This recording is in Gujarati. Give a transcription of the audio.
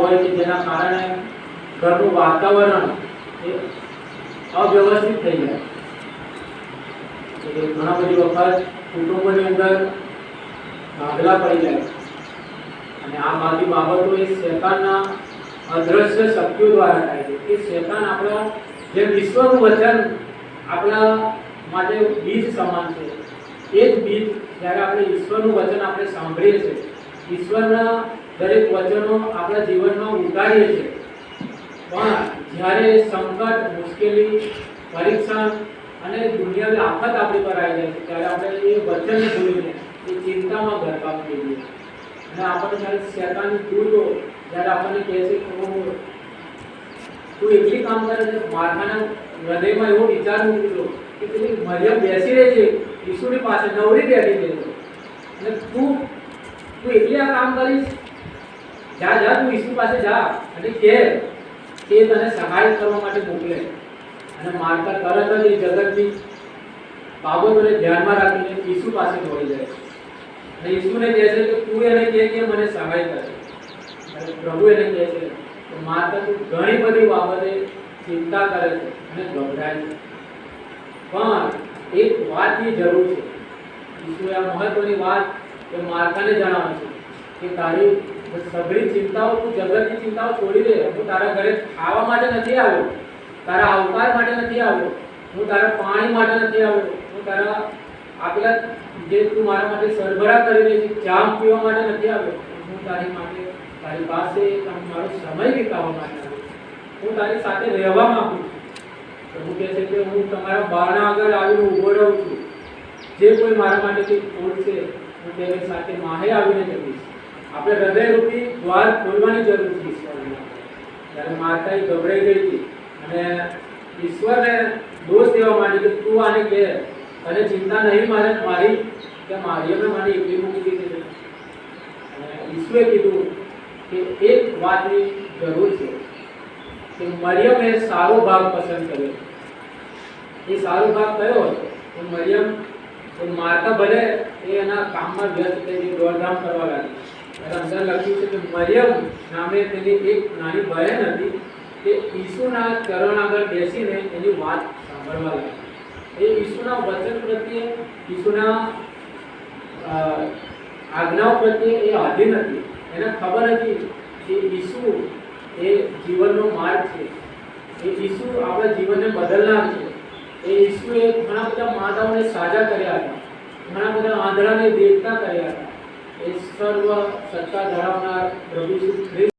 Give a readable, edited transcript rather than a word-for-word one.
હોય કે જેના કારણે ઘરનું વાતાવરણ એ અવ્યવસ્થિત થઈ જાય. ઘણા બધી વખત કુટુંબોની અંદર ભાગલા પડી જાય અને આ બધી બાબતો એ શેતાનના અદ્રશ્ય શક્તિઓ દ્વારા થાય છે. કે શેતાન આપણા જે વિશ્વનું વચન આપણા માટે બીજ સમાન છે. એ જ બીજ જ્યારે આપણે ઈશ્વરનું વચન આપણે સાંભળીએ છીએ, ઈશ્વરના દરેક વચનો આપણા જીવનમાં ઉતારીએ છીએ, પણ જ્યારે સંકટ, મુશ્કેલી, પરીક્ષા અને દુનિયાની આફત આપણી પર આવી જાય છે ત્યારે આપણે એ વચનને ભૂલીને એ ચિંતામાં ગરકાવ થઈ જઈએ. અને આપણને જ્યારે શેતાનની દૂતો જ્યારે આપણને કહે છે કે તું એટલી કામ કરે છે, માથાના હૃદયમાં એવો વિચાર મૂકી દો કે પેલી મરિયમ બેસી રહી છે ઈસુની પાસે, નવરી બેઠી છે, અને તું એટલી આ કામ કરીશ, જા તું ઈસુ પાસે જા અને કે તે તને સહાય કરવા માટે મોકલે. અને માર્થા તરત જ એ જગતની બાબતોને ધ્યાનમાં રાખીને ઈસુ પાસે દોડી જાય અને ઈસુને કહે છે કે તું એને કહે કે મને સહાય કરે. અને પ્રભુ એને કહે છે કે માર્થા તું ઘણી બધી બાબતે ચિંતા કરે છે અને ગભરાય છે, પણ એક વાતની જરૂર છે. ઈસુએ આ મહત્વની વાત એ માર્થાને જણાવે છે કે તારી સઘળી ચિંતાઓ, તું જગતની ચિંતાઓ છોડી દે. હું તારા ઘરે ખાવા માટે નથી આવ્યો, તારા આવકાર માટે નથી આવ્યો, હું તારા પાણી માટે નથી આવ્યો, હું તારા આપેલા જે તું મારા માટે સરભરા કરી રહી છે ચા પીવા માટે નથી આવ્યો. હું તારી માટે, તારી પાસે મારો સમય વિતાવવા માટે આવ્યો, હું તારી સાથે રહેવા માંગુ છું. પ્રભુ કહે છે કે હું તમારા બારણા આગળ આવીને ઊભો રહું છું. જે કોઈ મારા માટે કંઈક ખોલશે હું તેની સાથે માહે આવીને જઈશ. આપણે હૃદયરૂપી દ્વાર ખોલવાની જરૂર છે ઈશ્વરને. ત્યારે માતા ગભરાઈ ગઈ હતી અને ઈશ્વરને દોષ દેવા માંડી કે તું આને કહે, તને ચિંતા નહીં મારી કે મારીએ મારી એકલી મૂકી દીધી છે. અને ઈશ્વરે કીધું કે એક વાતની જરૂર છે કે મરિયમે સારો ભાગ પસંદ કર્યો. એ સારો ભાગ કયો હતો? તો મરિયમ, માતા ભલે એ એના કામમાં વ્યસ્ત થઈ દોડધામ કરવા લાગી. અંદર લખ્યું છે કે મરિયમ નામે તેની એક નાની બહેન હતી, તે ઈસુના ચરણ આગળ બેસીને એની વાત સાંભળવા લાગી. એ ઈસુના વચન પ્રત્યે, ઈસુના આજ્ઞાઓ પ્રત્યે એ આધીન હતી. એને ખબર હતી કે ઈસુ એ જીવનનો માર્ગ છે, એ ઈસુ આપણા જીવનને બદલનાર છે. એ ઈસુએ ઘણા બધા માતાઓને સાજા કર્યા હતા, ઘણા બધા આંધળાને દેખતા કર્યા હતા. એ સર્વ સત્તા ધરાવનાર પ્રભુ ઈસુ ખ્રિસ્ત